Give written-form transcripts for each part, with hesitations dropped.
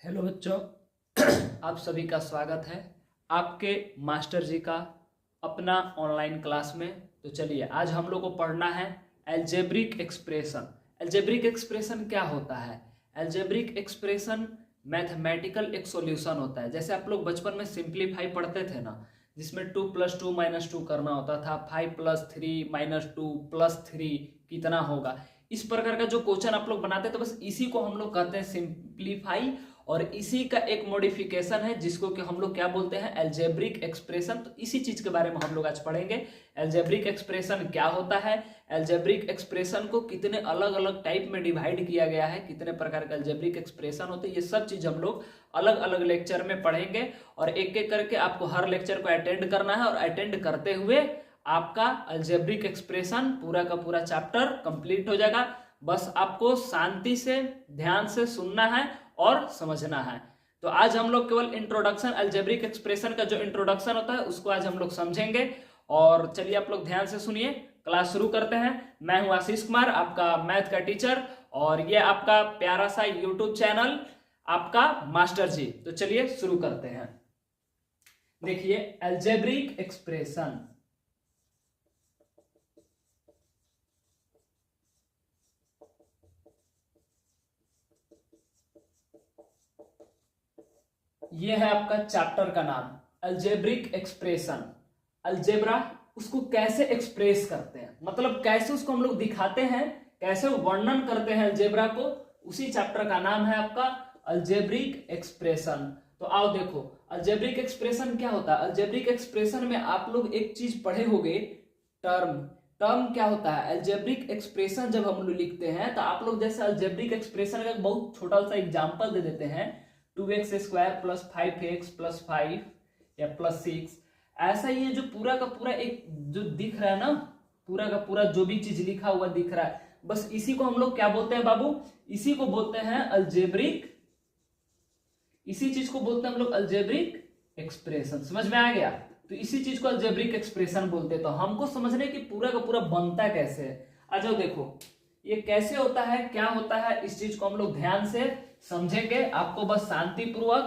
Hello बच्चों, आप सभी का स्वागत है आपके मास्टर जी का अपना ऑनलाइन क्लास में। तो चलिए आज हम लोग को पढ़ना है अलजेब्रिक एक्सप्रेशन। अलजेब्रिक एक्सप्रेशन क्या होता है? अलजेब्रिक एक्सप्रेशन मैथमेटिकल एक सॉल्यूशन होता है। जैसे आप लोग बचपन में सिंप्लीफाई पढ़ते थे ना, जिसमें 2 + 2 - 2 करना होता था, 5 + 3 - 2 + 3 कितना होगा। इस प्रकार का जो क्वेश्चन आप लोग बनाते हैं, तो बस इसी को हम लोग कहते हैं सिंप्लीफाई। और इसी का एक मॉडिफिकेशन है जिसको कि हम लोग क्या बोलते हैं, अलजेब्रिक एक्सप्रेशन। तो इसी चीज के बारे में हम लोग आज पढ़ेंगे। अलजेब्रिक एक्सप्रेशन क्या होता है, अलजेब्रिक एक्सप्रेशन को कितने अलग अलग टाइप में डिवाइड किया गया है, कितने प्रकार के अलजेब्रिक एक्सप्रेशन होते हैं, ये सब चीज हम लोग अलग अलग लेक्चर में पढ़ेंगे। और एक एक करके आपको हर लेक्चर को अटेंड करना है, और अटेंड करते हुए आपका अलजेब्रिक एक्सप्रेशन पूरा का पूरा चैप्टर कंप्लीट हो जाएगा। बस आपको शांति से ध्यान से सुनना है और समझना है। तो आज हम लोग केवल इंट्रोडक्शन, अलजेब्रिक एक्सप्रेशन का जो इंट्रोडक्शन होता है उसको आज हम लोग समझेंगे। और चलिए आप लोग ध्यान से सुनिए, क्लास शुरू करते हैं। मैं हूं आशीष कुमार, आपका मैथ का टीचर, और ये आपका प्यारा सा यूट्यूब चैनल आपका मास्टर जी। तो चलिए शुरू करते हैं। देखिए अलजेब्रिक एक्सप्रेशन, ये है आपका चैप्टर का नाम, अलजेब्रिक एक्सप्रेशन। अलजेब्रा, उसको कैसे एक्सप्रेस करते हैं, मतलब कैसे उसको हम लोग दिखाते हैं, कैसे वर्णन करते हैं अलजेब्रा को, उसी चैप्टर का नाम है आपका अलजेब्रिक एक्सप्रेशन। तो आओ देखो अलजेब्रिक एक्सप्रेशन क्या होता है। अलजेब्रिक एक्सप्रेशन में आप लोग एक चीज पढ़े होंगे, टर्म। टर्म क्या होता है, अलजेब्रिक एक्सप्रेशन जब हम लोग लिखते हैं तो आप लोग जैसे अलजेब्रिक एक्सप्रेशन का बहुत छोटा सा एग्जांपल दे देते हैं, 2x² + 5x + 5 या +6। ऐसा ये जो पूरा का पूरा एक जो दिख रहा है ना, पूरा का पूरा जो भी चीज लिखा हुआ दिख रहा है, बस इसी को हम लोग क्या बोलते हैं बाबू, इसी को बोलते हैं अलजेब्रिक, इसी चीज को बोलते हैं हम लोग अलजेब्रिक एक्सप्रेशन। समझ में आ गया? तो इसी चीज को अलजेब्रिक एक्सप्रेशन बोलते हैं। तो हमको समझने की पूरा का पूरा बनता कैसे है, आ जाओ देखो ये कैसे होता है, क्या होता है, इस चीज को हम लोग ध्यान से समझेंगे। आपको बस शांति पूर्वक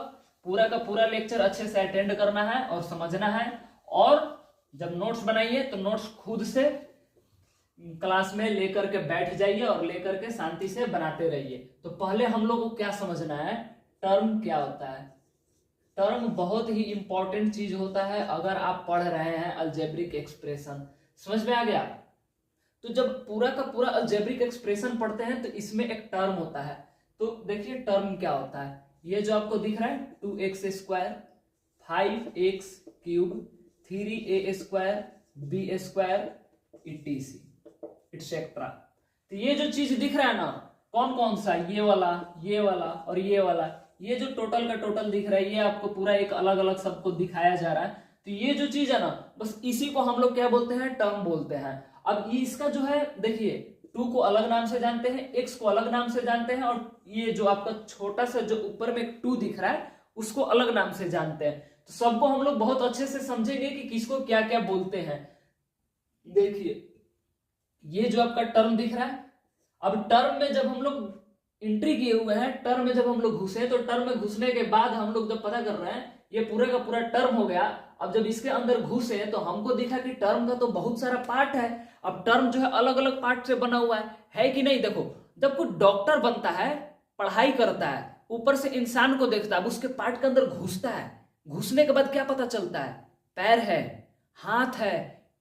पूरा का पूरा लेक्चर अच्छे से अटेंड करना है और समझना है। और जब नोट्स बनाइए तो नोट्स खुद से क्लास में लेकर के बैठ जाइए और लेकर के शांति से बनाते रहिए। तो पहले हम लोग को क्या समझना है, टर्म क्या होता है। टर्म बहुत ही इंपॉर्टेंट चीज होता है अगर आप पढ़ रहे हैं अलजेब्रिक एक्सप्रेशन। समझ में आ गया? तो जब पूरा का पूरा अलजेब्रिक एक्सप्रेशन पढ़ते हैं तो इसमें एक टर्म होता है। तो देखिए टर्म क्या होता है, ये जो आपको दिख रहा है 2x², 5x³ 3a² b² etc। तो ये जो चीज दिख रहा है ना, कौन कौन सा, ये वाला, ये वाला और ये वाला, ये जो टोटल का टोटल दिख रहा है, ये आपको पूरा एक अलग अलग सबको दिखाया जा रहा है। तो ये जो चीज है ना, बस इसी को हम लोग क्या बोलते हैं, टर्म बोलते हैं। अब इसका जो है देखिए, 2 को अलग नाम से जानते हैं, x को अलग नाम से जानते हैं, और ये जो आपका छोटा सा जो ऊपर में 2 दिख रहा है उसको अलग नाम से जानते हैं। तो सबको हम लोग बहुत अच्छे से समझेंगे कि किसको क्या क्या बोलते हैं। देखिए ये जो आपका टर्म दिख रहा है, अब टर्म में जब हम लोग एंट्री किए हुए हैं, टर्म में जब हम लोग घुसे, तो टर्म में घुसने के बाद हम लोग जब पता कर रहे हैं ये पूरे का पूरा टर्म हो गया। अब जब इसके अंदर घुसे तो हमको दिखा कि टर्म का तो बहुत सारा पार्ट है। अब टर्म जो है अलग अलग पार्ट से बना हुआ है कि नहीं? देखो जब कोई डॉक्टर बनता है, पढ़ाई करता है, ऊपर से इंसान को देखता है, अब उसके पार्ट के अंदर घुसता है, घुसने के बाद क्या पता चलता है, पैर है, हाथ है,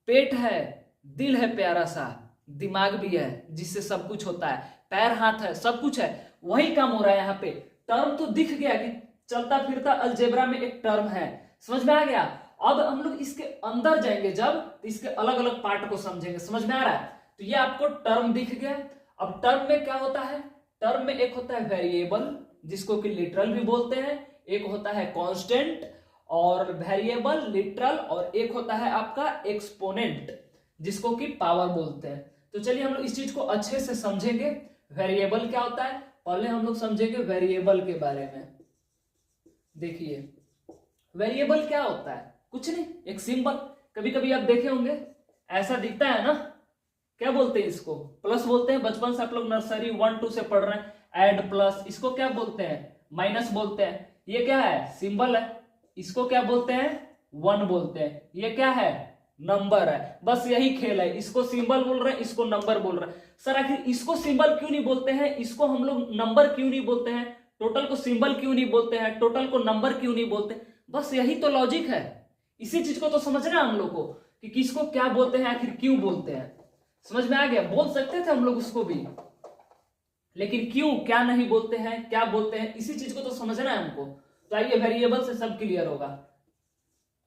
पेट है, दिल है, प्यारा सा दिमाग भी है जिससे सब कुछ होता है, पैर हाथ है, सब कुछ है। वही काम हो रहा है यहाँ पे। टर्म तो दिख गया कि चलता फिरता अलजेब्रा में एक टर्म है। समझ में आ गया? अब हम लोग इसके अंदर जाएंगे जब, तो इसके अलग अलग पार्ट को समझेंगे। समझ में आ रहा है? तो ये आपको टर्म दिख गया। अब टर्म में क्या होता है, टर्म में एक होता है वेरिएबल जिसको कि लिटरल भी बोलते हैं, एक होता है कांस्टेंट और वेरिएबल लिटरल, और एक होता है आपका एक्सपोनेंट जिसको कि पावर बोलते हैं। तो चलिए हम लोग इस चीज को अच्छे से समझेंगे। वेरिएबल क्या होता है पहले हम लोग समझेंगे वेरिएबल के बारे में। देखिए वेरिएबल क्या होता है, कुछ नहीं, एक सिंबल। कभी कभी आप देखे होंगे ऐसा दिखता है ना, क्या बोलते हैं इसको, प्लस बोलते हैं। बचपन से आप लोग नर्सरी 1 2 से पढ़ रहे हैं, ऐड प्लस, इसको क्या बोलते हैं, माइनस बोलते हैं। ये क्या है? सिंबल है, इसको क्या बोलते हैं? 1 बोलते हैं। ये क्या है? नंबर है। बस यही खेल है, इसको सिंबल बोल रहे हैं, इसको नंबर बोल रहे हैं। सर आखिर इसको सिंबल क्यों नहीं बोलते हैं, इसको हम लोग नंबर क्यों नहीं बोलते हैं, टोटल को सिंबल क्यों नहीं बोलते हैं, टोटल को नंबर क्यों नहीं बोलते? बस यही तो लॉजिक है। इसी चीज को तो समझना है हम लोग को कि किसको क्या बोलते हैं, आखिर क्यों बोलते हैं। समझ में आ गया? बोल सकते थे हम लोग उसको भी, लेकिन क्यों, क्या नहीं बोलते हैं, क्या बोलते हैं, इसी चीज को तो समझना है हमको। तो आइए वेरिएबल से सब क्लियर होगा।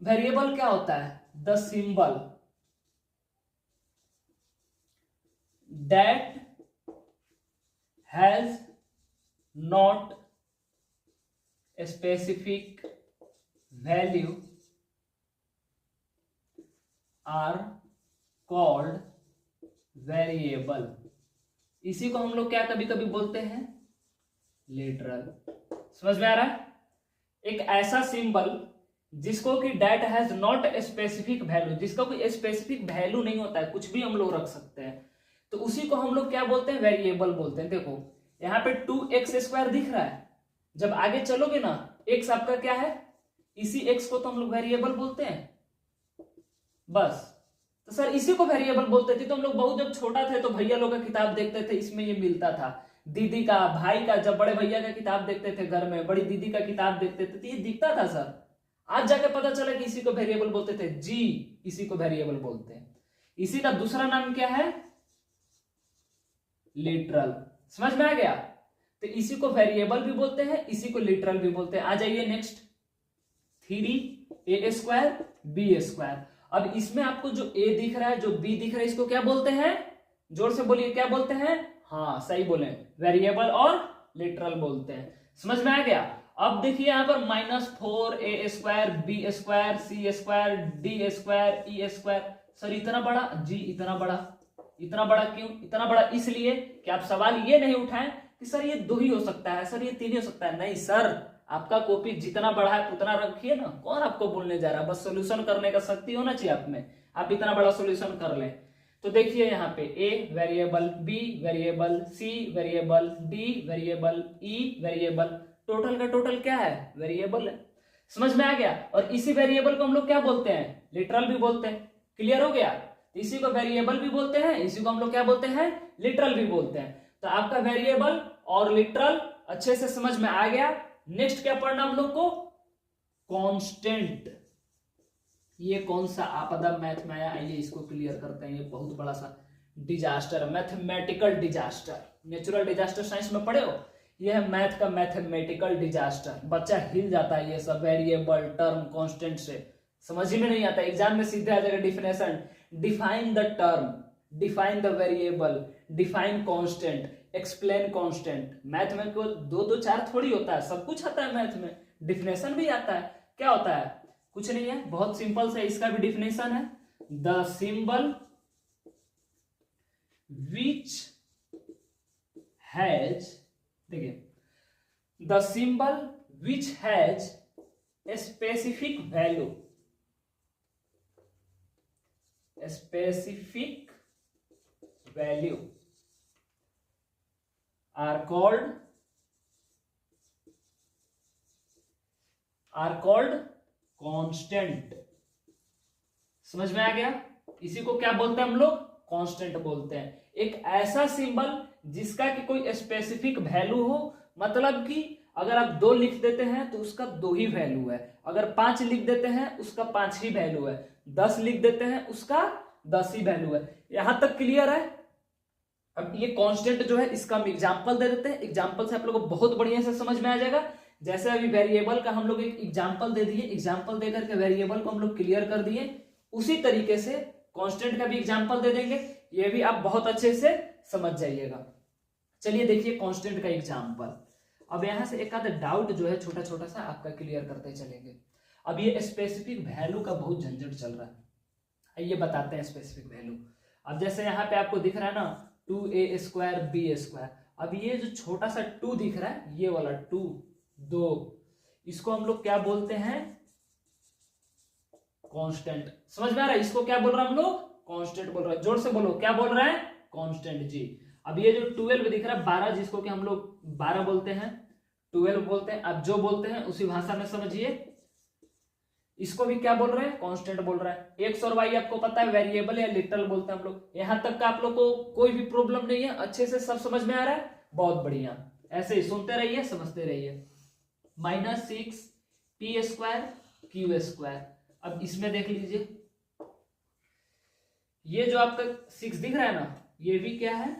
वेरिएबल क्या होता है? The symbol that has not specific value are called variable. इसी को हम लोग क्या कभी कभी बोलते हैं? लिटरल। समझ में आ रहा है? एक ऐसा सिंबल जिसको कि that has not specific value, जिसका कोई स्पेसिफिक वैल्यू नहीं होता है, कुछ भी हम लोग रख सकते हैं, तो उसी को हम लोग क्या बोलते हैं? वेरिएबल बोलते हैं। देखो यहाँ पे 2x² दिख रहा है, जब आगे चलोगे ना, x आपका क्या है? इसी x को तो हम लोग वेरिएबल बोलते हैं। बस तो सर इसी को वेरिएबल बोलते थे। तो हम लोग बहुत जब छोटा थे तो भैया लोग का किताब देखते थे, इसमें ये मिलता था। दीदी का, भाई का, जब बड़े भैया का किताब देखते थे घर में, बड़ी दीदी का किताब देखते थे तो ये दिखता था सर। आज जाके पता चला कि इसी को वेरिएबल बोलते थे जी, इसी को वेरिएबल बोलते हैं। इसी का दूसरा नाम क्या है? लिटरल। समझ में आ गया? तो इसी को वेरिएबल भी बोलते हैं, इसी को लिटरल भी बोलते हैं। आ जाइए नेक्स्ट, 3a² b²। अब इसमें आपको जो a दिख रहा है, जो b दिख रहा है, इसको क्या बोलते हैं? जोर से बोलिए, क्या बोलते हैं? हाँ सही बोले, वेरिएबल और लिटरल बोलते हैं। समझ में आ गया? अब देखिए यहाँ पर -4a² b² c² d² e²। Sir इतना बड़ा जी, इतना बड़ा, इतना बड़ा क्यों? इतना बड़ा इसलिए कि आप सवाल ये नहीं उठाएं कि सर ये 2 ही हो सकता है, सर ये 3 ही हो सकता है। नहीं सर, आपका कॉपी जितना बड़ा है उतना रखिए ना, कौन आपको बोलने जा रहा है। बस सॉल्यूशन करने का शक्ति होना चाहिए आप में, आप इतना बड़ा सॉल्यूशन कर लें। तो देखिए यहाँ पे a variable, b variable, c variable, d variable, e variable, total का टोटल क्या है? वेरिएबल है। समझ में आ गया? और इसी वेरिएबल को हम लोग क्या बोलते हैं? लिटरल भी बोलते हैं। क्लियर हो गया? इसी को वेरिएबल भी बोलते हैं, इसी को हम लोग क्या बोलते हैं? लिटरल भी बोलते हैं। तो आपका वेरिएबल और लिटरल अच्छे से समझ में आ गया। नेक्स्ट क्या पढ़ना हम लोग को? कांस्टेंट। ये कौन सा आपदा मैथ में आया? आइए इसको क्लियर करते हैं। ये बहुत बड़ा सा disaster, mathematical disaster. Natural disaster science में पढ़े हो, ये है मैथ का मैथमेटिकल डिजास्टर। बच्चा हिल जाता है ये सब वेरिएबल, टर्म, कांस्टेंट से, समझ ही में नहीं आता। एग्जाम में सीधे आ जाएगा definition, define the term, define the variable, define constant, explain constant. Math में को 2-2-4 थोड़ी होता है, सब कुछ आता है मैथ में। डिफिनेशन भी आता है। क्या होता है? कुछ नहीं है, बहुत सिंपल से इसका भी डिफिनेशन है। द सिंबल विच हैज, देखिए, the symbol which has a specific value, specific value are called constant। समझ में आ गया? इसी को क्या बोलते हैं हम लोग? कांस्टेंट बोलते हैं। एक ऐसा सिंबल जिसका कि कोई स्पेसिफिक वैल्यू हो, मतलब कि अगर आप 2 लिख देते हैं तो उसका 2 ही वैल्यू है, अगर 5 लिख देते हैं उसका 5 ही वैल्यू है, 10 लिख देते हैं उसका 10 ही वैल्यू है। यहां तक क्लियर है? अब ये कांस्टेंट जो है इसका हम एग्जांपल दे देते हैं, एग्जांपल से आप लोगों को बहुत बढ़िया से समझ में आ जाएगा। जैसे अभी वेरिएबल का हम लोग एक एग्जांपल दे दिए, एग्जांपल देकर के वेरिएबल को हम लोग क्लियर कर दिए, उसी तरीके से कांस्टेंट का भी एग्जांपल दे देंगे, ये भी आप बहुत अच्छे से समझ जाइएगा। चलिए देखिए कांस्टेंट का एग्जांपल। अब यहां से एक आधा डाउट जो है छोटा छोटा सा आपका क्लियर करते चलेंगे। अब ये स्पेसिफिक वैल्यू का बहुत झंझट चल रहा है, आइए बताते हैं स्पेसिफिक वैल्यू। अब जैसे यहाँ पे आपको दिख रहा है ना 2a² b², अब ये जो छोटा सा 2 दिख रहा है, ये वाला 2, इसको हम लोग क्या बोलते हैं? कांस्टेंट। समझ में आ रहा है? इसको क्या बोल रहे हैं हम लोग? कांस्टेंट बोल रहे हैं। जोर से बोलो, क्या बोल रहे हैं? कांस्टेंट जी। अब ये जो 12 दिख रहा है, 12 जिसको कि हम लोग 12 बोलते हैं, 12 बोलते हैं, आप जो बोलते हैं उसी भाषा में समझिए। इसको भी क्या बोल रहे हैं, कांस्टेंट बोल रहा है। एक्स और वाई आपको पता है वेरिएबल या लिटरल बोलते हैं हम लोग। यहां तक का आप लोग को कोई भी प्रॉब्लम नहीं है, अच्छे से सब समझ में आ रहा है, बहुत बढ़िया। ऐसे ही सुनते रहिए, समझते रहिए। -6 p स्क्वायर q स्क्वायर। अब इसमें देख लीजिए, ये जो आपका 6 दिख रहा है ना, ये भी क्या है,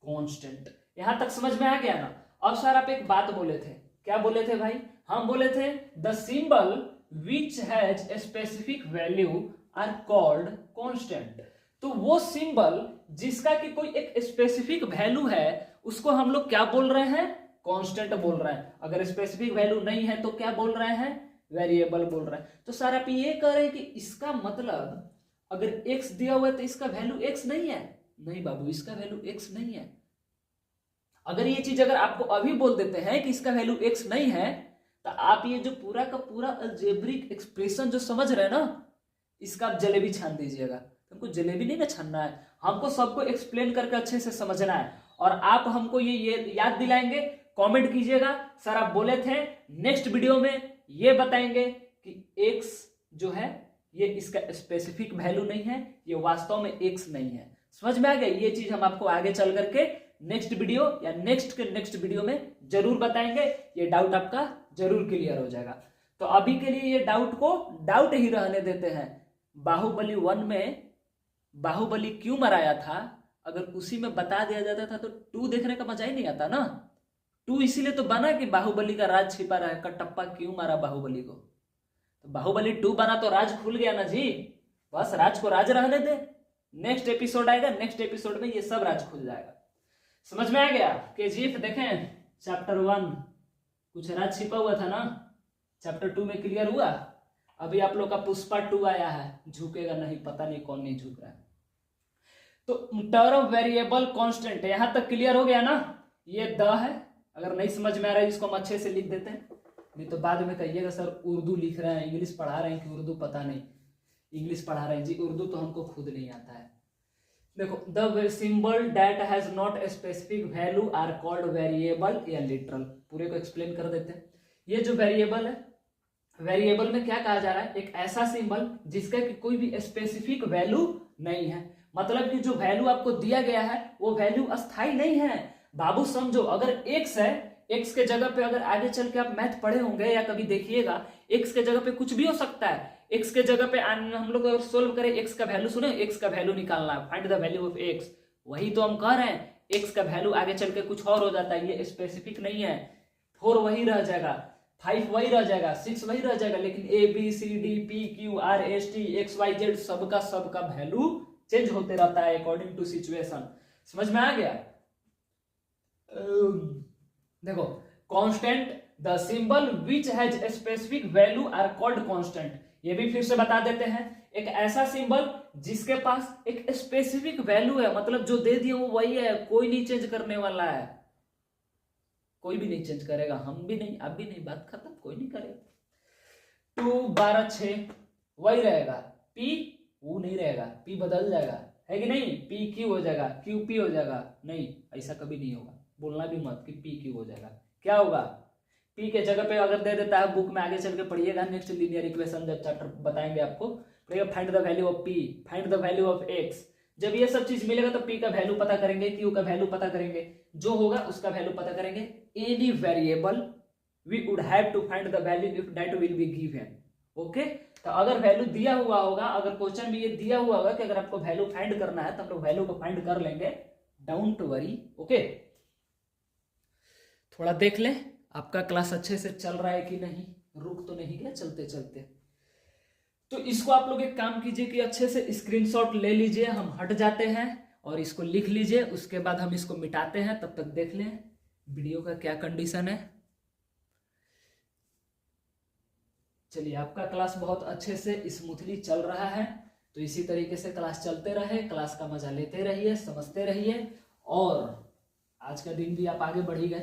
कांस्टेंट। यहां तक समझ में आ गया ना। अब सर आप एक बात बोले थे, क्या बोले थे भाई, हम बोले थे the symbol which has a specific value are called constant. तो वो सिंबल जिसका कि कोई एक स्पेसिफिक वैल्यू है उसको हम लोग क्या बोल रहे हैं, कांस्टेंट बोल रहे हैं। अगर स्पेसिफिक वैल्यू नहीं है तो क्या बोल रहे हैं, वेरिएबल बोल रहे हैं। तो सर आप ये कह रहे हैं कि इसका मतलब अगर x दिया हुआ है तो इसका वैल्यू x नहीं है। नहीं बाबू, इसका वैल्यू x नहीं है। अगर ये चीज अगर आपको अभी बोल देते हैं कि इसका वैल्यू x नहीं है, तो आप ये जो पूरा का पूरा अलजेब्रिक एक्सप्रेशन जो समझ रहे हैं ना, इसका आप जलेबी छान दीजिएगा। हमको जलेबी नहीं ना छानना है, हमको सबको एक्सप्लेन करके अच्छे से समझना है। और आप हमको ये याद दिलाएंगे, कमेंट कीजिएगा सर आप बोले थे नेक्स्ट वीडियो में ये बताएंगे कि x जो है ये इसका स्पेसिफिक वैल्यू नहीं है, ये वास्तव में x नहीं है। समझ में आ गया, ये चीज हम आपको आगे चल करके नेक्स्ट वीडियो या नेक्स्ट वीडियो में जरूर बताएंगे। ये डाउट आपका जरूर क्लियर हो जाएगा। तो अभी के लिए ये डाउट को डाउट ही रहने देते हैं। बाहुबली 1 में बाहुबली क्यों मराया था, अगर उसी में बता दिया जाता था तो 2 देखने का मजा ही नहीं आता ना। 2 इसीलिए तो बना कि बाहुबली का राज छिपा रहा है, कटप्पा क्यों मारा बाहुबली को। तो बाहुबली 2 बना तो राज खुल गया ना जी, बस राज को राज रहने दे। नेक्स्ट एपिसोड आएगा, नेक्स्ट एपिसोड में ये सब राज खुल जाएगा। समझ में आ गया। केजीएफ देखें चैप्टर 1 कुछ राज छिपा हुआ था ना, चैप्टर 2 में क्लियर हुआ। अभी आप लोग का पुष्पा 2 आया है, झुकेगा नहीं, पता नहीं कौन नहीं झुक रहा है। तो टर्म वेरिएबल कांस्टेंट यहां तक क्लियर हो गया ना। ये द है, अगर नहीं समझ में आ रहा है इसको हम अच्छे से लिख देते हैं, नहीं तो बाद में कहिएगा सर उर्दू लिख रहे हैं, इंग्लिश पढ़ा रहे हैं कि उर्दू पता नहीं। इंग्लिश पढ़ा रहे हैं जी, उर्दू तो हमको खुद नहीं आता है। देखो, the symbol that has not a specific value are called variable या लिटरल। पूरे को एक्सप्लेन कर देते हैं। ये जो वेरिएबल है, वेरिएबल में क्या कहा जा रहा है, एक ऐसा सिंबल जिसका कि कोई भी स्पेसिफिक वैल्यू नहीं है। मतलब कि जो वैल्यू आपको दिया गया है वो वैल्यू अस्थाई नहीं है। बाबू समझो, अगर x है, x के जगह पे अगर आगे चल के आप मैथ पढ़े होंगे या कभी देखिएगा, x के जगह पे कुछ भी हो सकता है। x के जगह पे हम लोग अगर सोल्व करें, x का वैल्यू सुने, x का वैल्यू निकालना है, find the value of x। वही तो हम कह रहे हैं, x का वैल्यू आगे चल के कुछ और हो जाता है, ये स्पेसिफिक नहीं है। 4 वही रह जाएगा, 5 वही रह जाएगा, 6 वही रह जाएगा, लेकिन a b c d p q r s t x y z सबका वैल्यू चेंज होते रहता है अकॉर्डिंग टू सिचुएशन। समझ में आ गया। देखो, constant the symbol which has a specific value are called constant. ये भी फिर से बता देते हैं, एक ऐसा सिंबल जिसके पास एक स्पेसिफिक वैल्यू है, मतलब जो दे दिए वो वही है, कोई नहीं चेंज करने वाला है, कोई भी नहीं चेंज करेगा, हम भी नहीं, आप भी नहीं, बात खत्म, कोई नहीं करेगा। 2 12 6 वही रहेगा, p वो नहीं रहेगा, p बदल जाएगा, है कि नहीं, p q हो जाएगा, q p हो जाएगा। नहीं, ऐसा कभी नहीं होगा, बोलना भी मत कि p q हो जाएगा। क्या होगा, p के जगह पे अगर दे देता है, बुक में आगे चल के पढ़िएगा, नेक्स्ट लीनियर इक्वेशन जब चैप्टर बताएंगे आपको, पढ़िएगा find the value of p, find the value of x। जब ये सब चीज मिलेगा तो p का वैल्यू पता करेंगे, q का वैल्यू पता करेंगे, जो होगा उसका वैल्यू पता करेंगे। Any variable we would have to find the value if that will be given. Okay, तो अगर वैल्यू दिया हुआ होगा, अगर क्वेश्चन में ये दिया हुआ होगा कि अगर आपको वैल्यू फाइंड करना है तो हम लोग वैल्यू को फाइंड कर लेंगे, डोंट वरी। ओके, थोड़ा देख ले आपका क्लास अच्छे से चल रहा है कि नहीं, रुक तो नहीं गया चलते चलते। तो इसको आप लोग एक काम कीजिए कि अच्छे से स्क्रीनशॉट ले लीजिए, हम हट जाते हैं और इसको लिख लीजिए, उसके बाद हम इसको मिटाते हैं। तब तक देख लें वीडियो का क्या कंडीशन है। चलिए, आपका क्लास बहुत अच्छे से स्मूथली चल रहा है, तो इसी तरीके से क्लास चलते रहे, क्लास का मजा लेते रहिए, समझते रहिए, और आज का दिन भी आप आगे बढ़ ही गए।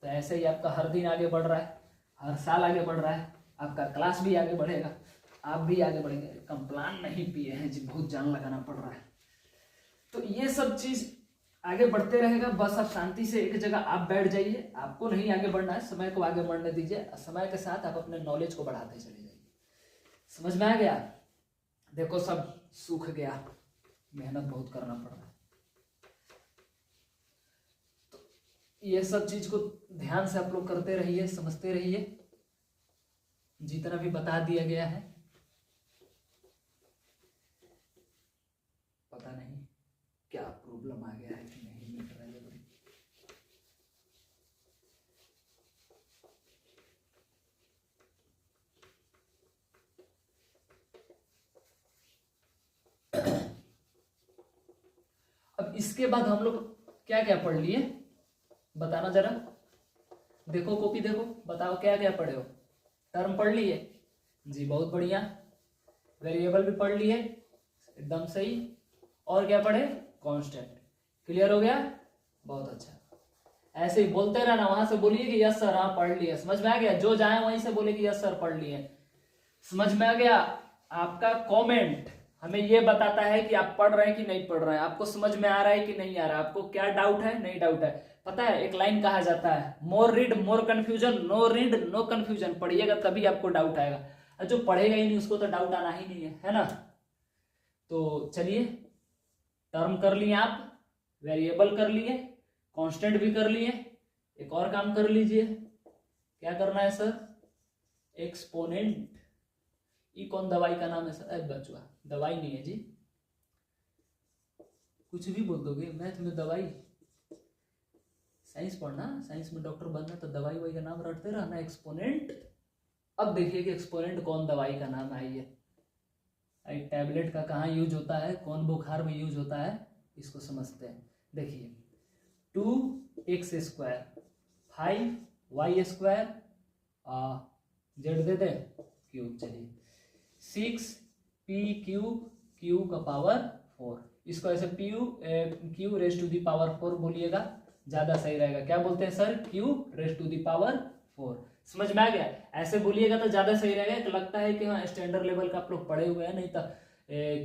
तो ऐसे ही आपका हर दिन आगे बढ़ रहा है, हर साल आगे बढ़ रहा है, आपका क्लास भी आगे बढ़ेगा, आप भी आगे बढ़ेंगे। कंप्लान नहीं पिए हैं जी, बहुत जान लगाना पड़ रहा है। तो ये सब चीज आगे बढ़ते रहेगा, बस आप शांति से एक जगह आप बैठ जाइए, आपको नहीं आगे बढ़ना है, समय को आगे बढ़ने दीजिए, समय के साथ आप अपने नॉलेज को बढ़ाते चले जाइए। समझ में आ गया? देखो सब सूख गया, मेहनत बहुत करना पड़ रहा है। तो ये सब चीज को ध्यान से आप लोग करते रहिए, समझते रहिए, जितना भी बता दिया गया है। पता नहीं क्या प्रॉब्लम आ गया है कि नहीं मिट रहा है। अब इसके बाद हम लोग क्या क्या पढ़ लिए बताना जरा, देखो कॉपी देखो, बताओ क्या क्या पढ़े हो। टर्म पढ़ लिए जी, बहुत बढ़िया। वेरिएबल भी पढ़ लिए, एकदम सही। और क्या पढ़े? कांस्टेंट। क्लियर हो गया? बहुत अच्छा। ऐसे ही बोलते रहना, वहां से बोलिए कि यस सर, हाँ पढ़ लिए। समझ में आ गया? जो जाए वहीं से बोले कि यस सर पढ़ लिए। समझ में आ गया? आपका कमेंट हमें ये बताता है कि आप पढ़ रहे हैं कि नहीं पढ़ रहे हैं, आपको समझ में आ रहा है कि नहीं आ रहा है, आपको क्या डाउट है, नहीं डाउट है। पता है एक लाइन कहा जाता है, more read more confusion, no read no confusion. पढ़िएगा तभी आपको डाउट आएगा, और जो पढ़ेगा ही नहीं उसको तो डाउट आना ही नहीं है ना। तो चलिए, टर्म कर लिए आप, वेरिएबल कर लिए, कांस्टेंट भी कर लिए। एक और काम कर लीजिए, क्या करना है सर? एक्सपोनेंट। ये कौन दवाई का नाम है सर? बचुआ, दवाई नहीं है जी, कुछ भी बोल दोगे। मैथ में दवाई, साइंस पढ़ना, साइंस में डॉक्टर बनना तो दवाई वाई का नाम रटते रहना। एक्सपोनेंट। अब देखिए कि एक्सपोनेंट कौन दवाई का नाम है। ये टैबलेट का कहाँ यूज होता है, कौन बुखार में यूज होता है, इसको समझते हैं। देखिए 2x², 5y² जेड दे दे क्यूब, चलिए 6p³ 4। इसको ऐसे q⁴ बोलिएगा, ज्यादा सही रहेगा। क्या बोलते हैं सर? q⁴ समझ में आ गया? ऐसे बोलिएगा तो ज्यादा सही रहेगा। तो लगता है कि हाँ स्टैंडर्ड लेवल का आप लोग पढ़े हुए हैं, नहीं तो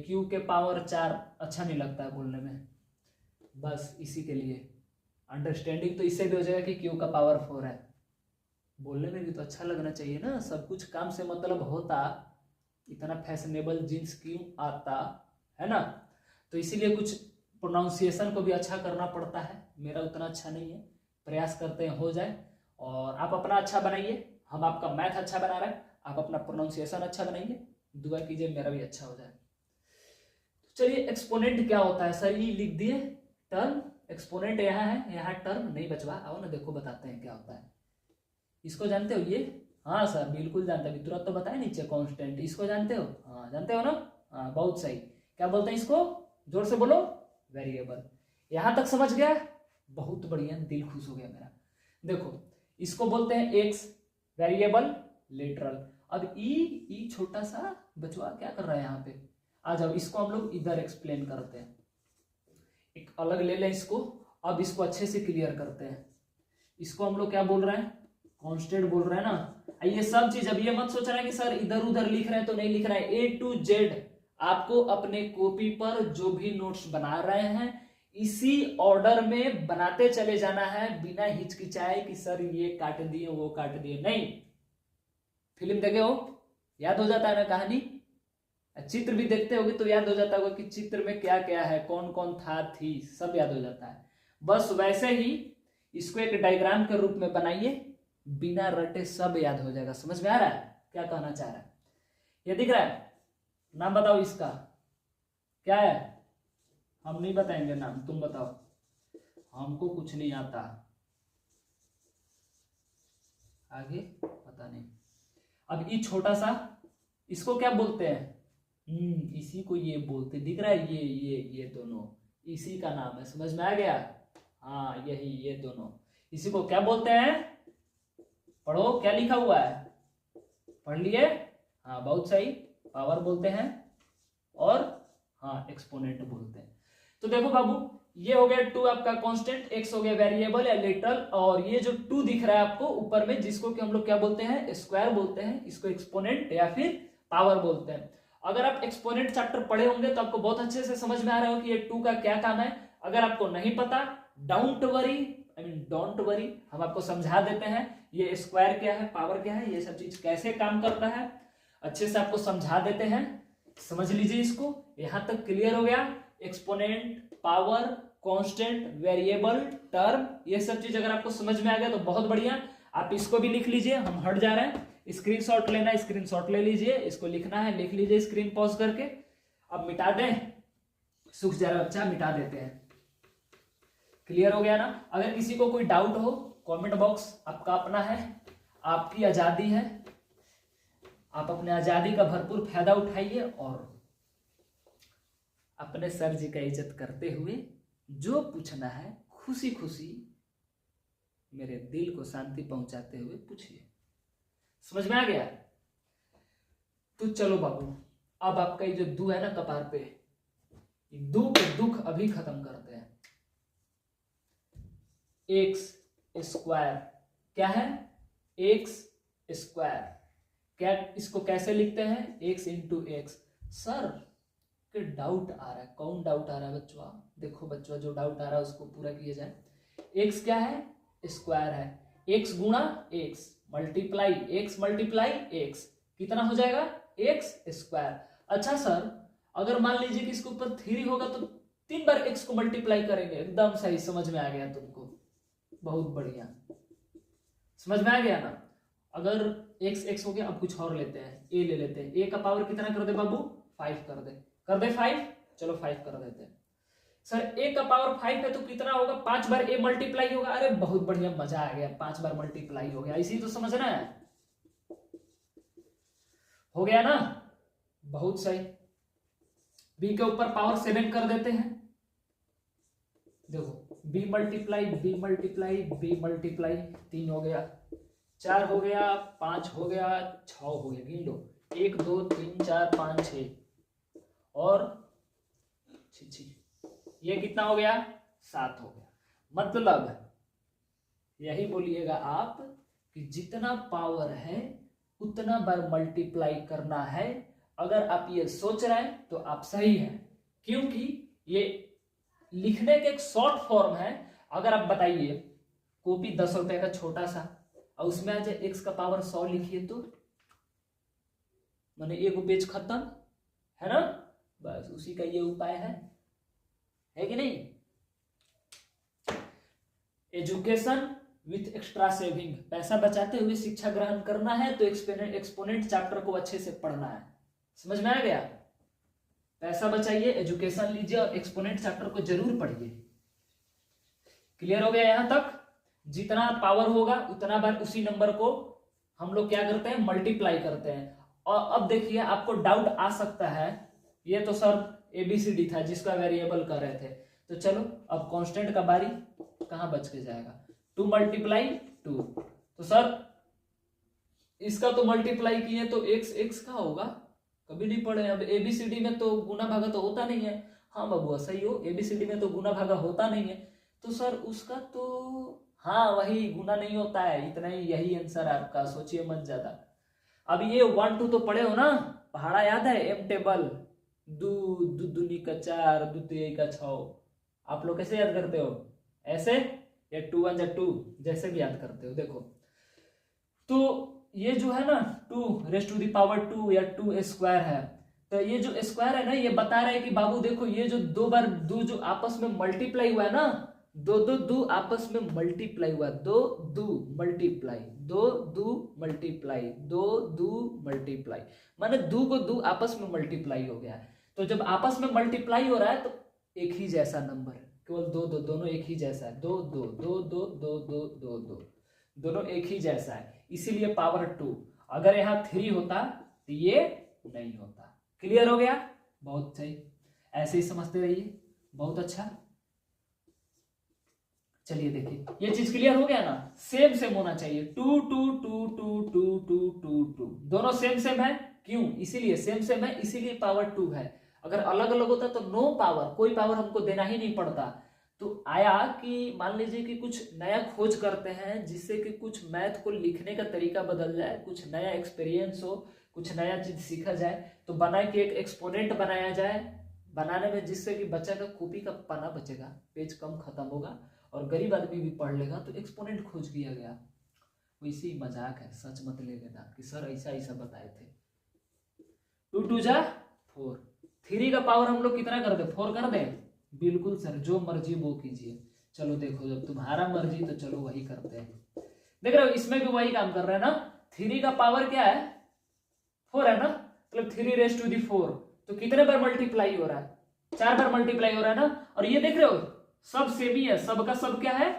q⁴ अच्छा नहीं लगता है बोलने में। बस इसी के लिए अंडरस्टैंडिंग तो इससे भी हो जाएगा कि q⁴ है, बोलने में भी तो अच्छा लगना चाहिए ना। सब कुछ काम से मतलब होता, इतना फैशनेबल जींस क्यों आता है ना। तो इसीलिए कुछ प्रोनाउंसिएशन को भी अच्छा करना पड़ता है। मेरा उतना अच्छा नहीं है, प्रयास करते हैं हो जाए। और आप अपना अच्छा बनाइए, हम आपका मैथ अच्छा बना रहे हैं, आप अपना प्रोनाउंसिएशन अच्छा बनाइए। दुआ कीजिए मेरा भी अच्छा हो जाए। तो चलिए, एक्सपोनेंट क्या होता है सर? ये लिख दिए टर्म, एक्सपोनेंट यहाँ है, यहाँ टर्म नहीं बचवा। आओ ना देखो बताते हैं क्या होता है। इसको जानते हो ये? हाँ सर बिल्कुल जानते हैं, तुरंत तो बताए नीचे कांस्टेंट। इसको जानते हो? हाँ जानते हो ना। हाँ बहुत सही। क्या बोलते हैं इसको? जोर से बोलो। वेरिएबल। यहां तक समझ गया? बहुत बढ़िया, दिल खुश हो गया मेरा। देखो इसको बोलते हैं एक्स, वेरिएबल लिटरल। अब ई छोटा सा बचवा क्या कर रहा है यहाँ पे? आ जाओ, इसको हम लोग इधर एक्सप्लेन करते हैं। एक अलग ले लें इसको। अब इसको अच्छे से क्लियर करते हैं। इसको हम लोग क्या बोल रहे हैं? कांस्टेंट बोल रहे हैं ना। ये सब चीज, अब ये मत सोच रहे हैं कि सर इधर उधर लिख रहे हैं तो नहीं लिख रहे हैं। A to Z आपको अपने कॉपी पर जो भी नोट्स बना रहे हैं इसी ऑर्डर में बनाते चले जाना है, बिना हिचकिचाए कि सर ये काट दिए वो काट दिए। नहीं, फिल्म देखे हो याद हो जाता है ना कहानी, चित्र भी देखते होगे तो याद हो जाता होगा कि चित्र में क्या क्या है, कौन कौन था थी, सब याद हो जाता है। बस वैसे ही इसको एक डायग्राम के रूप में बनाइए, बिना रटे सब याद हो जाएगा। समझ में आ रहा है क्या कहना चाह रहा है? ये दिख रहा है? नाम बताओ इसका क्या है? हम नहीं बताएंगे नाम, तुम बताओ। हमको कुछ नहीं आता, आगे पता नहीं। अब ये छोटा सा, इसको क्या बोलते हैं? इसी को ये बोलते, दिख रहा है ये दोनों इसी का नाम है। समझ में आ गया? हाँ यही, ये दोनों इसी को क्या बोलते हैं? पढ़ो क्या लिखा हुआ है, पढ़ लिए? हाँ बहुत सही, पावर बोलते हैं और हाँ एक्सपोनेंट बोलते हैं। तो देखो बाबू, ये हो गया 2 आपका कांस्टेंट, x हो गया वेरिएबल या लिटरल, और ये जो 2 दिख रहा है आपको ऊपर में, जिसको कि हम लोग क्या बोलते हैं? स्क्वायर बोलते हैं, इसको एक्सपोनेंट या फिर पावर बोलते हैं। अगर आप एक्सपोनेंट चैप्टर पढ़े होंगे तो आपको बहुत अच्छे से समझ में आ रहा हो कि ये 2 का क्या काम है। अगर आपको नहीं पता डोंट वरी, डोंट वरी, हम आपको समझा देते हैं ये स्क्वायर क्या है, पावर क्या है, ये सब चीज कैसे काम करता है, अच्छे से आपको समझा देते हैं, समझ लीजिए इसको। यहां तक क्लियर हो गया। Exponent, power, constant, variable, term, ये सब चीज अगर आपको समझ में आ गया तो बहुत बढ़िया। आप इसको भी लिख लीजिए, हम हट जा रहे हैं। स्क्रीनशॉट लेना है, स्क्रीनशॉट ले लीजिए, इसको लिखना है लिख लीजिए स्क्रीन पॉज करके। अब मिटा दें, सूख जा रहा बच्चा, मिटा देते हैं। क्लियर हो गया ना। अगर किसी को कोई डाउट हो, कमेंट बॉक्स आपका अपना है, आपकी आजादी है, आप अपने आजादी का भरपूर फायदा उठाइए और अपने सर जी का इज्जत करते हुए जो पूछना है खुशी खुशी मेरे दिल को शांति पहुंचाते हुए पूछिए। समझ में आ गया? तो चलो बाबू, अब आपका ये जो दू है ना कपार पे, दुख अभी खत्म करते हैं। एक्स स्क्वायर क्या है? X square. क्या इसको कैसे लिखते हैं? X into x. सर के डाउट आ रहा है, कौन डाउट आ रहा है बच्चों? देखो बच्चों, जो डाउट आ रहा है उसको पूरा किया जाए। एक्स क्या है? स्क्वायर है। एक्स गुणा एक्स मल्टीप्लाई एक्स कितना हो जाएगा? X square. अच्छा सर, अगर मान लीजिए कि इसके ऊपर 3 होगा तो 3 बार एक्स को मल्टीप्लाई करेंगे। एकदम सही, समझ में आ गया तुमको, बहुत बढ़िया, समझ में आ गया ना। अगर एक्स हो गया, अब कुछ और लेते हैं, ए ले लेते हैं। ए का पावर कितना कर दे बाबू? 5 कर दे 5। चलो 5 कर देते हैं। सर ए का पावर 5 है तो कितना होगा? 5 बार ए मल्टीप्लाई होगा। अरे बहुत बढ़िया, मजा आ गया, 5 बार मल्टीप्लाई हो गया, इसी तो समझना है। हो गया ना, बहुत सही। बी के ऊपर पावर 7 कर देते हैं। देखो बी मल्टीप्लाई 3 हो गया, 4 हो गया, 5 हो गया, 6 हो गया। गिन लो, 1 2 3 4 5 6 और 6। ये कितना हो गया? 7 हो गया। मतलब यही बोलिएगा आप कि जितना पावर है उतना बार मल्टीप्लाई करना है। अगर आप ये सोच रहे हैं तो आप सही हैं, क्योंकि ये लिखने का एक शॉर्ट फॉर्म है। अगर आप बताइए कॉपी 10 रुपए का छोटा सा और उसमें आज एक्स का पावर 100 लिखिए तो माने एक पेज खत्म, है ना। बस उसी का ये उपाय है कि नहीं। एजुकेशन विथ एक्स्ट्रा सेविंग, पैसा बचाते हुए शिक्षा ग्रहण करना है तो एक्सपोनेंट चैप्टर को अच्छे से पढ़ना है। समझ में आ गया? पैसा बचाइए, एजुकेशन लीजिए और एक्सपोनेंट चैप्टर को जरूर पढ़िए। क्लियर हो गया यहां तक? जितना पावर होगा उतना बार उसी नंबर को हम लोग क्या करते हैं? मल्टीप्लाई करते हैं। और अब देखिए, आपको डाउट आ सकता है, ये तो सर ABCD था जिसका वेरिएबल कर रहे थे, तो चलो अब कांस्टेंट का बारी कहां बच के जाएगा? 2 मल्टीप्लाई 2, तो सर इसका तो मल्टीप्लाई किए तो x का होगा, कभी नहीं पढ़े। अब ABCD में तो गुना भागा तो होता नहीं है। हाँ बाबू सही हो, ABCD में तो गुना भागा होता नहीं है, तो सर उसका तो हाँ वही गुना नहीं होता है, इतना ही, यही आंसर है आपका, सोचिए मत ज्यादा। अब ये 1 2 तो पढ़े हो ना, पहाड़ा याद है? एम टेबल, दू दूनी का 4, दू तिहाई का 6, आप लोग कैसे याद करते हो? ऐसे या 2 1 जा 2, जैसे भी याद करते हो। देखो तो ये जो है ना 2 रेज़ टू द पावर 2 या 2 स्क्वायर है, तो ये जो स्क्वायर है ना, ये बता रहा है कि बाबू देखो ये जो 2 बार 2 जो आपस में मल्टीप्लाई हुआ है ना, 2 आपस में मल्टीप्लाई हुआ, 2 मल्टीप्लाई 2 मल्टीप्लाई, माने 2 को 2 आपस में मल्टीप्लाई हो गया। तो जब आपस में मल्टीप्लाई हो रहा है तो एक ही जैसा नंबर, केवल 2 दोनों एक ही जैसा है, 2 2 2 2 2 2 2 2 दोनों एक ही जैसा है, इसीलिए पावर 2। अगर यहाँ 3 होता तो ये नहीं होता। क्लियर हो गया? बहुत सही, ऐसे ही समझते रहिए, बहुत अच्छा। चलिए देखिए, ये चीज क्लियर हो गया ना? सेम होना चाहिए, 2 2 2 2 2 2 2 2 दोनों सेम है। क्यों? इसीलिए सेम है, इसीलिए पावर 2 है। अगर अलग अलग होता तो नो पावर, कोई पावर हमको देना ही नहीं पड़ता। तो आया कि मान लीजिए कि कुछ नया खोज करते हैं जिससे कि कुछ मैथ को लिखने का तरीका बदल जाए, कुछ नया एक्सपीरियंस हो, कुछ नया चीज सीखा जाए, तो बना के एक एक्सपोनेंट बनाया जाए, बनाने में, जिससे कि बच्चा का कॉपी का पन्ना बचेगा, पेज कम खत्म होगा और गरीब आदमी भी पढ़ लेगा। तो एक्सपोनेंट खोज किया गया। वैसे ही मजाक है, सच मत ले लेना कि सर ऐसा ऐसा बताए थे। 2 2 जा 4। 3 का पावर हम लोग कितना कर दे, 4 कर दे। बिल्कुल सर, जो मर्जी वो कीजिए। चलो देखो, जब तुम्हारा मर्जी तो चलो वही करते हैं। देख रहे हो, इसमें भी वही काम कर रहे हैं ना। 3 का पावर क्या है, 4 है ना, मतलब 3⁴। तो कितने बार मल्टीप्लाई हो रहा है, 4 बार मल्टीप्लाई हो रहा है ना। और ये देख रहे हो, सब सेम ही है, सबका सब क्या है,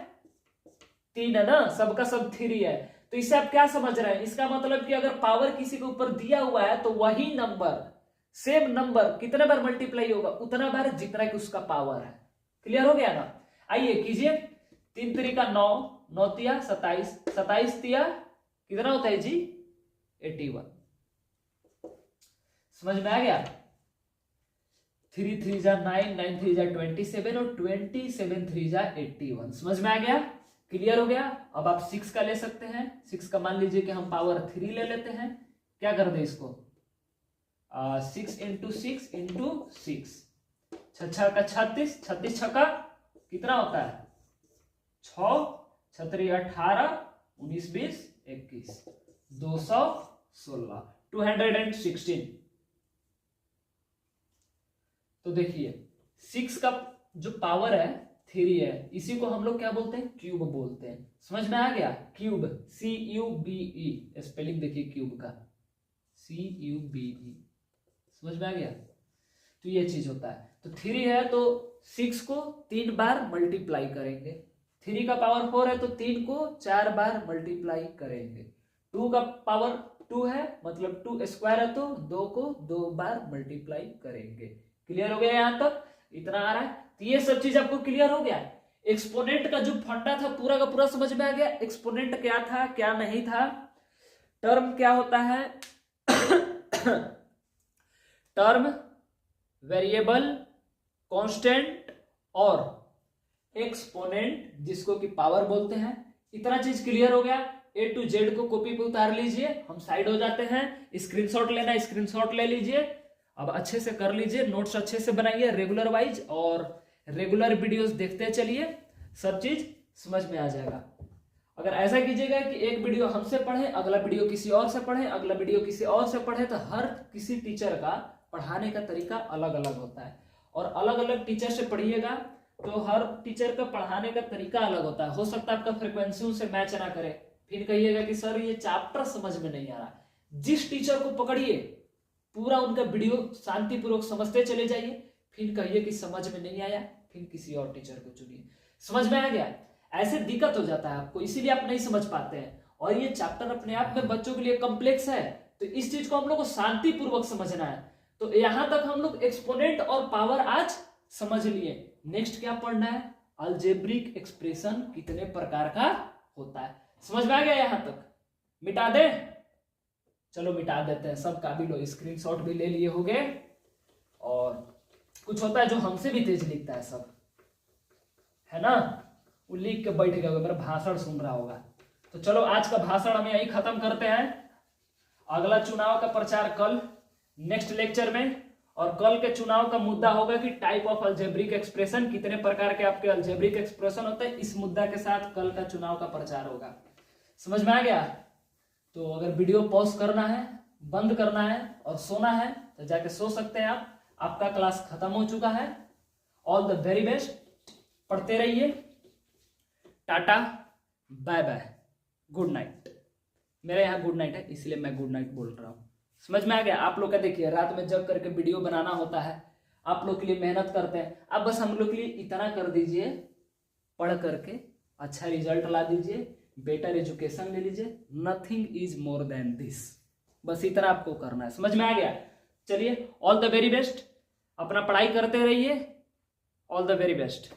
3 है ना, सबका सब 3 है। तो इससे आप क्या समझ रहे हैं, इसका मतलब कि अगर पावर किसी के ऊपर दिया हुआ है तो वही नंबर, सेम नंबर कितने बार मल्टीप्लाई होगा, उतना बार जितना कि उसका पावर है। क्लियर हो गया ना। आइए कीजिए, 3 3 का 9, 9 तिया 27, 27 तिया कितना होता है जी, 81। समझ में आ गया। 3 3 जा 9, 9 3 जा 27 और 27 3 जा 81। समझ में आ गया, क्लियर हो गया। अब आप 6 का ले सकते हैं। 6 का मान लीजिए कि हम पावर 3 ले लेते हैं। क्या कर दे इसको, 6 × 6 × 6, 6 का 36, 36 छक्का कितना होता है, 6, 6 18, 19 20 21, 216, 216। तो देखिए 6 का जो पावर है 3 है, इसी को हम लोग क्या बोलते हैं, क्यूब बोलते हैं। समझ में आ गया, क्यूब, CUBE स्पेलिंग देखिए क्यूब का, CUBE। समझ में आ गया। तो ये चीज होता है। तो 3 है तो 6 को 3 बार मल्टीप्लाई करेंगे। 3 का पावर 4 है तो 3 को 4 बार मल्टीप्लाई करेंगे। 2 का पावर 2 है, मतलब 2 स्क्वायर है तो 2 को 2 बार मल्टीप्लाई करेंगे। क्लियर हो गया, यहां तक इतना आ रहा है। तो ये सब चीज आपको क्लियर हो गया। एक्सपोनेंट का जो फंडा था पूरा का पूरा समझ में आ गया। एक्सपोनेंट क्या था क्या नहीं था, टर्म क्या होता है टर्म, वेरिएबल, कांस्टेंट और एक्सपोनेंट, जिसको कि पावर बोलते हैं। इतना चीज क्लियर हो गया। A to Z को कॉपी पे उतार लीजिए, हम साइड हो जाते हैं। स्क्रीनशॉट लेना, स्क्रीनशॉट ले लीजिए। अब अच्छे से कर लीजिए, नोट्स अच्छे से बनाइए रेगुलर वाइज, और रेगुलर वीडियोस देखते चलिए, सब चीज समझ में आ जाएगा। अगर ऐसा कीजिएगा कि एक वीडियो हमसे पढ़े, अगला वीडियो किसी और से पढ़े, अगला वीडियो किसी और से पढ़े, तो हर किसी टीचर का पढ़ाने का तरीका अलग अलग होता है। और अलग अलग टीचर से पढ़िएगा तो हर टीचर का पढ़ाने का तरीका अलग होता है। हो सकता है आपका फ्रीक्वेंसी से मैच ना करे, फिर कहिएगा कि सर ये चैप्टर समझ में नहीं आ रहा। जिस टीचर को पकड़िए पूरा उनका वीडियो शांतिपूर्वक समझते चले जाइए, फिर कहिए कि समझ में नहीं आया, फिर किसी और टीचर को चुनिए। समझ में आ गया। ऐसे दिक्कत हो जाता है आपको, इसीलिए आप नहीं समझ पाते हैं। और ये चैप्टर अपने आप में बच्चों के लिए कॉम्प्लेक्स है, तो इस चीज को हम लोग को शांतिपूर्वक समझना है। तो यहां तक हम लोग एक्सपोनेंट और पावर आज समझ लिए। नेक्स्ट क्या पढ़ना है, अलजेब्रिक एक्सप्रेशन कितने प्रकार का होता है। समझ में आ गया यहां तक, मिटा दे, चलो मिटा देते हैं। सब काबिल हो, स्क्रीनशॉट भी ले लिए होंगे। और कुछ होता है जो हमसे भी तेज लिखता है, सब है ना, वो लिख के बैठ गया, मेरा भाषण सुन रहा होगा। तो चलो आज का भाषण हम यही खत्म करते हैं। अगला चुनाव का प्रचार कल नेक्स्ट लेक्चर में, और कल के चुनाव का मुद्दा होगा कि टाइप ऑफ अलजेब्रिक एक्सप्रेशन, कितने प्रकार के आपके अलजेब्रिक एक्सप्रेशन होते हैं। इस मुद्दा के साथ कल का चुनाव का प्रचार होगा। समझ में आ गया। तो अगर वीडियो पॉज करना है, बंद करना है और सोना है तो जाके सो सकते हैं आप। आपका क्लास खत्म हो चुका है। ऑल द वेरी बेस्ट, पढ़ते रहिए। Tata, bye bye, good night. मेरे यहाँ गुड नाइट है इसलिए मैं गुड नाइट बोल रहा हूँ। समझ में आ गया। आप लोग का देखिए रात में जग करके वीडियो बनाना होता है, आप लोग के लिए मेहनत करते हैं। अब बस हम लोग के लिए इतना कर दीजिए, पढ़ करके अच्छा रिजल्ट ला दीजिए, बेटर एजुकेशन ले लीजिए। Nothing is more than this, बस इतना आपको करना है। समझ में आ गया। चलिए, ऑल द वेरी बेस्ट, अपना पढ़ाई करते रहिए। All the very best.